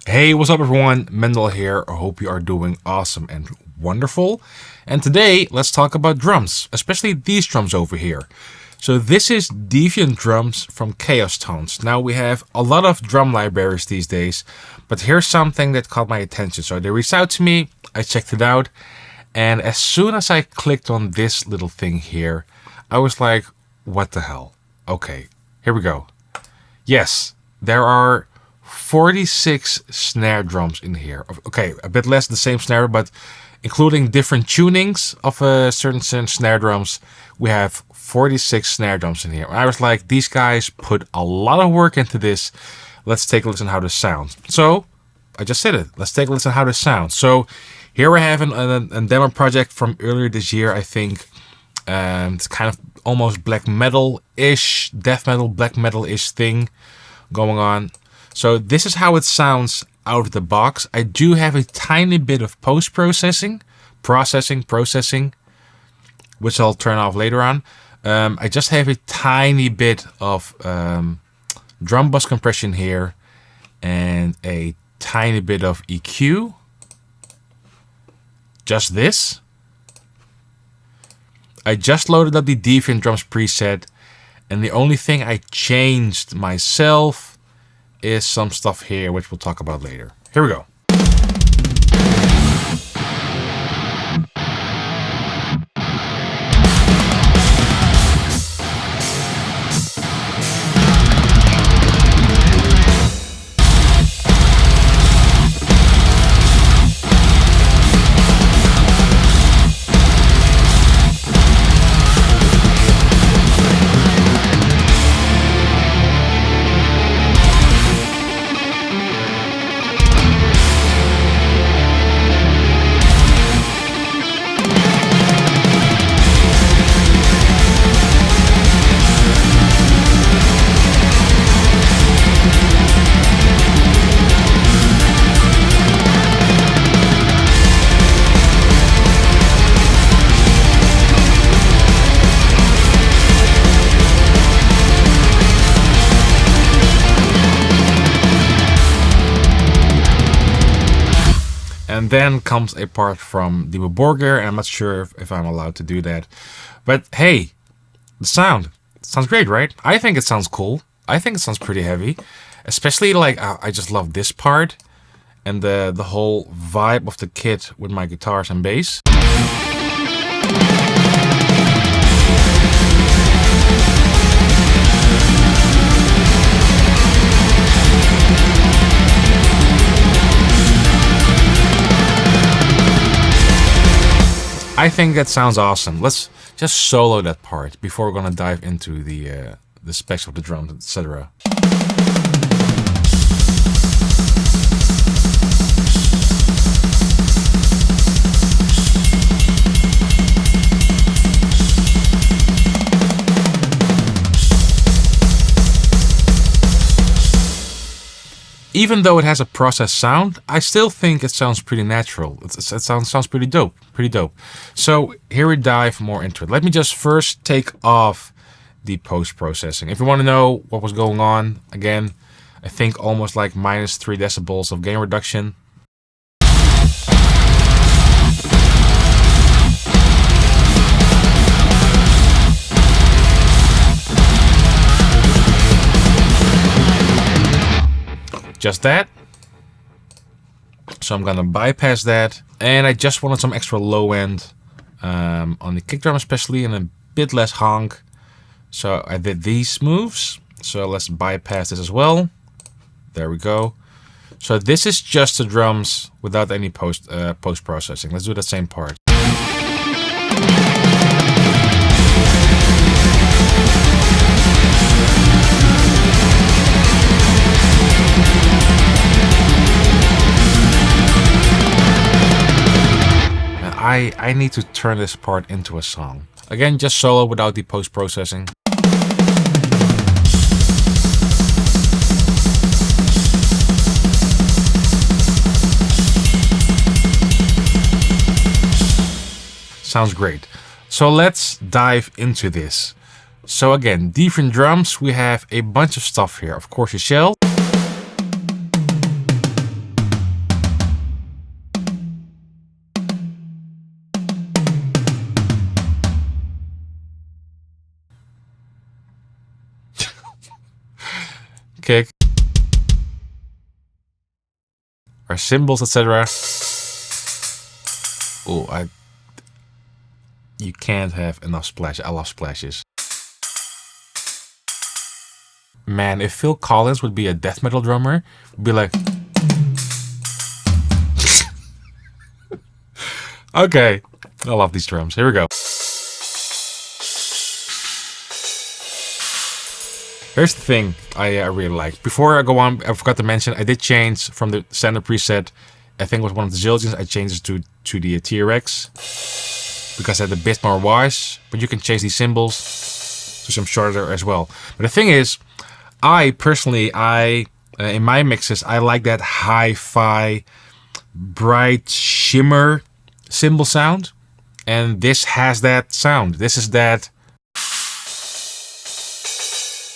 Hey, what's up everyone? Mendel here. I hope you are doing awesome and wonderful. And today, let's talk about drums, especially these drums over here. So this is Deviant drums from Chaos Tones. Now we have a lot of drum libraries these days, but here's something that caught my attention. So they reached out to me, I checked it out, and as soon as I clicked on this little thing here, I was like, what the hell? Okay, here we go. Yes, there are 46 snare drums in here. Okay, a bit less the same snare, but including different tunings of certain snare drums, we have 46 snare drums in here. And I was like, these guys put a lot of work into this. Let's take a listen how this sounds. So I just said it. Let's take a listen how this sounds. So here we have a demo project from earlier this year, I think. It's kind of almost black metal-ish, death metal, black metal-ish thing going on. So this is how it sounds out of the box. I do have a tiny bit of post-processing, which I'll turn off later on. I just have a tiny bit of drum bus compression here and a tiny bit of EQ. Just this. I just loaded up the Deviant drums preset, and the only thing I changed myself is some stuff here, which we'll talk about later. Here we go. And then comes a part from the Borger, and I'm not sure if I'm allowed to do that. But hey, the sound. It sounds great, right? I think it sounds cool. I think it sounds pretty heavy. Especially like, I just love this part. And the whole vibe of the kit with my guitars and bass. I think that sounds awesome. Let's just solo that part before we're gonna dive into the specs of the drums, etc. Even though it has a processed sound, I still think it sounds pretty natural. It sounds pretty dope, So here we dive more into it. Let me just first take off the post-processing. If you want to know what was going on, again, I think almost like -3 decibels of gain reduction. Just that. So I'm gonna bypass that, and I just wanted some extra low end on the kick drum especially, and a bit less honk. So I did these moves. So let's bypass this as well. There we go. So this is just the drums without any post processing. Let's do the same part. I need to turn this part into a song. Again, just solo without the post-processing. Sounds great. So let's dive into this. So again, Deviant drums, we have a bunch of stuff here. Of course, your shell. our cymbals, etc. Oh, you can't have enough splash. I love splashes. Man, if Phil Collins would be a death metal drummer, would be like, okay, I love these drums. Here we go. Here's the thing I really like. Before I go on, I forgot to mention, I did change from the standard preset. I think it was one of the Zildjians. I changed it to the TRX because I had a bit more wash. But you can change these cymbals to some shorter as well. But the thing is, I personally, in my mixes, I like that hi-fi, bright shimmer cymbal sound. And this has that sound. This is that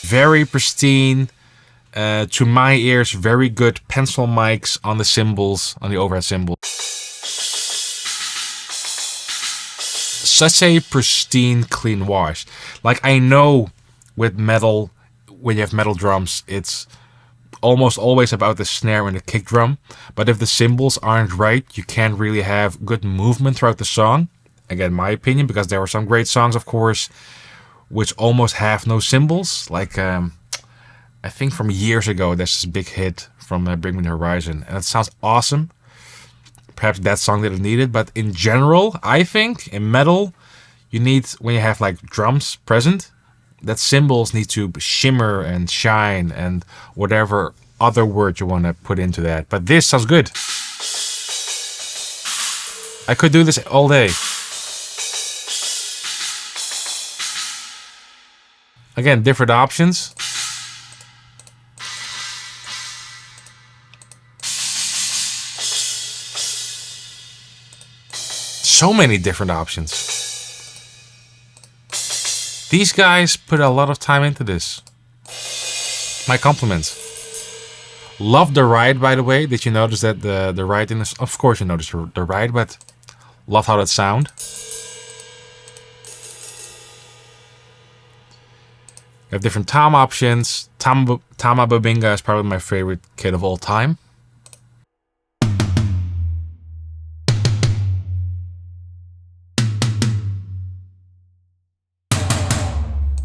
very pristine, to my ears, very good pencil mics on the cymbals, on the overhead cymbal. Such a pristine, clean wash. Like, I know with metal, when you have metal drums, it's almost always about the snare and the kick drum. But if the cymbals aren't right, you can't really have good movement throughout the song. Again, my opinion, because there were some great songs, of course, which almost have no cymbals. Like, I think from years ago, there's this big hit from Bring Me the Horizon. And it sounds awesome. Perhaps that song didn't need it. But in general, I think in metal, you need, when you have like drums present, that cymbals need to shimmer and shine and whatever other word you want to put into that. But this sounds good. I could do this all day. Again, different options. So many different options. These guys put a lot of time into this. My compliments. Love the ride, by the way. Did you notice that the ride in this? Of course you noticed the ride, but love how that sound. You have different tom options. Tama Babinga is probably my favorite kit of all time.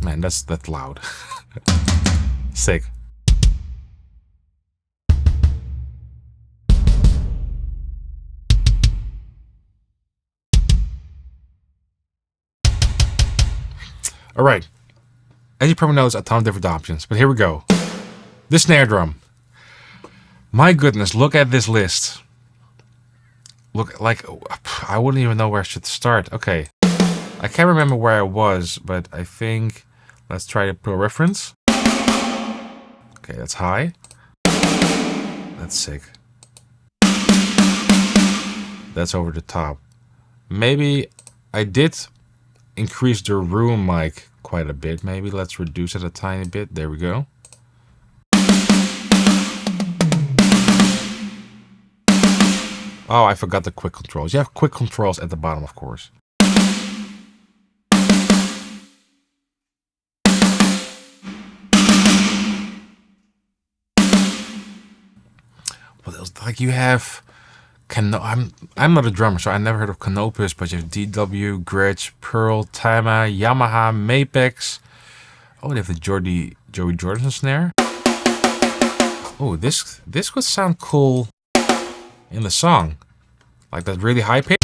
Man, that's loud. Sick. All right. As you probably know, there's a ton of different options, but here we go. The snare drum. My goodness, look at this list. Look, like, I wouldn't even know where I should start. Okay. I can't remember where I was, but I think, let's try to put a reference. Okay, that's high. That's sick. That's over the top. Maybe I did increase the room mic quite a bit. Maybe let's reduce it a tiny bit. There we go. Oh, I forgot the quick controls. You have quick controls at the bottom, of course. What else? Like you have I'm not a drummer, so I never heard of Canopus, but you have DW, Gretsch, Pearl, Tama, Yamaha, Mapex. Oh, they have the Joey Jordison snare. Oh, this could sound cool in the song. Like that really high pitch.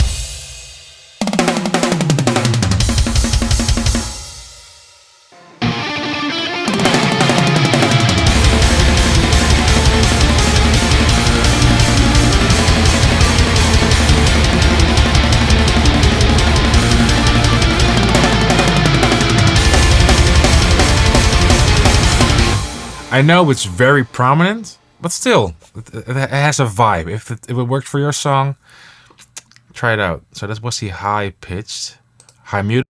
I know it's very prominent, but still, it has a vibe. If it worked for your song, try it out. So that was the high pitched, high muted.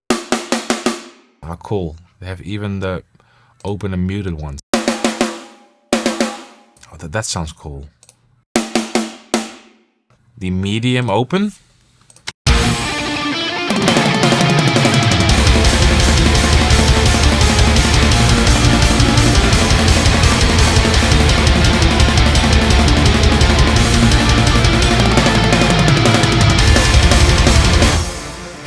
Ah, cool. They have even the open and muted ones. Oh, that sounds cool. The medium open.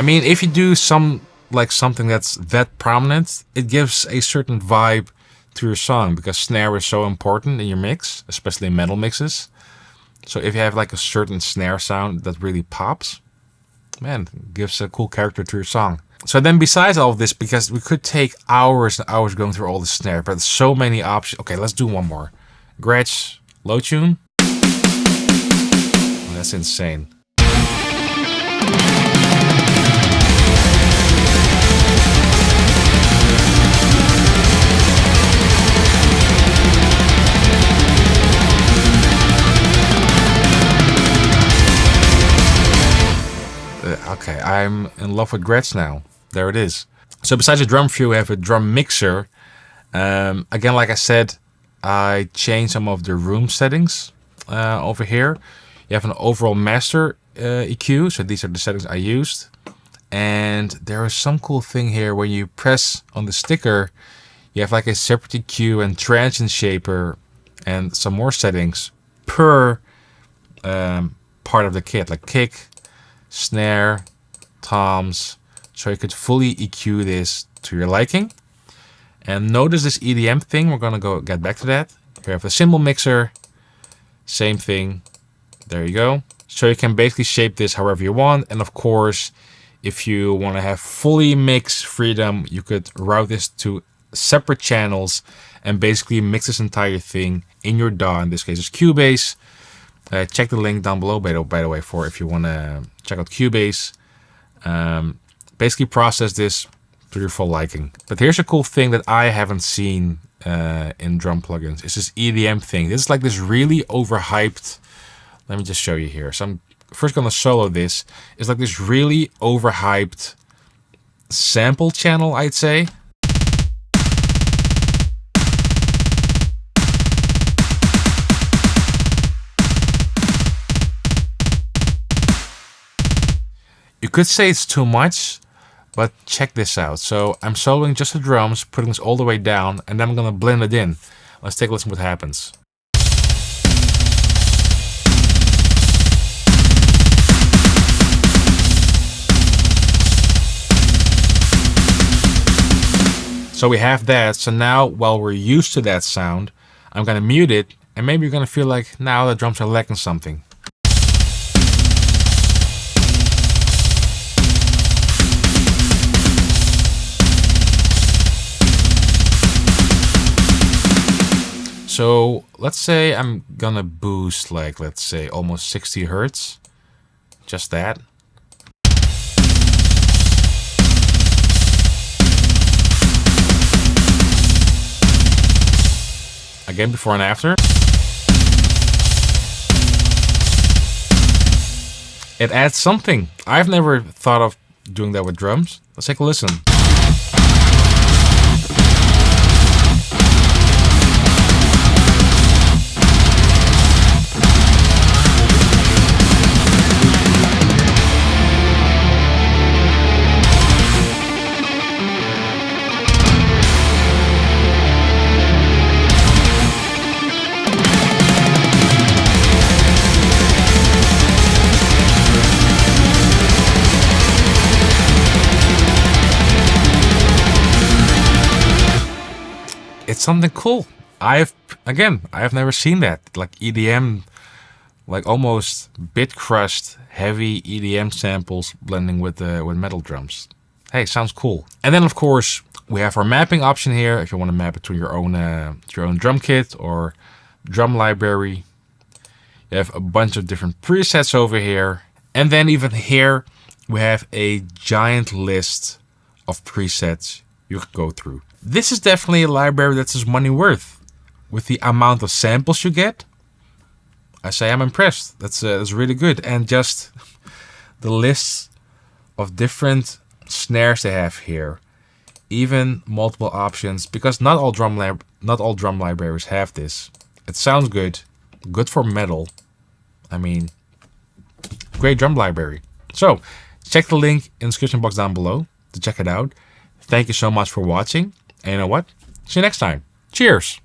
mean, if you do something that's that prominent, it gives a certain vibe to your song, because snare is so important in your mix, especially in metal mixes. So if you have like a certain snare sound that really pops, man, it gives a cool character to your song. So then besides all of this, because we could take hours and hours going through all the snare, but there's so many options. Okay, let's do one more. Gretsch, low tune. Oh, that's insane. Okay, I'm in love with Gretsch now. There it is. So besides the drum view, we have a drum mixer. Again, like I said, I changed some of the room settings over here. You have an overall master EQ. So these are the settings I used. And there is some cool thing here. When you press on the sticker, you have like a separate EQ and transient shaper and some more settings per part of the kit, like kick, snare, toms, so you could fully EQ this to your liking. And notice this EDM thing, we're gonna get back to that. Here we have a cymbal mixer, same thing, there you go. So you can basically shape this however you want, and of course, if you want to have fully mix freedom, you could route this to separate channels and basically mix this entire thing in your DAW. In this case, it's Cubase. Check the link down below, by the way, for if you want to check out Cubase. Basically process this to your full liking. But here's a cool thing that I haven't seen in drum plugins. It's this EDM thing. This is like this really overhyped. Let me just show you here. So I'm first gonna solo this. It's like this really overhyped sample channel, I'd say. You could say it's too much, but check this out. So I'm soloing just the drums, putting this all the way down, and then I'm gonna blend it in. Let's take a listen what happens. So we have that. So now, while we're used to that sound, I'm gonna mute it, and maybe you're gonna feel like now the drums are lacking something. So let's say I'm gonna boost like, let's say almost 60 Hertz. Just that. Again, before and after. It adds something. I've never thought of doing that with drums. Let's take a listen. It's something cool. I have never seen that. Like EDM, like almost bit crushed, heavy EDM samples blending with metal drums. Hey, sounds cool. And then of course we have our mapping option here. If you want to map it to your own drum kit or drum library, you have a bunch of different presets over here. And then even here we have a giant list of presets you can go through. This is definitely a library that's its money worth. With the amount of samples you get, I say I'm impressed. That's really good. And just the list of different snares they have here, even multiple options, because not all drum libraries have this. It sounds good for metal. I mean, great drum library. So check the link in the description box down below to check it out. Thank you so much for watching. And you know what? See you next time. Cheers.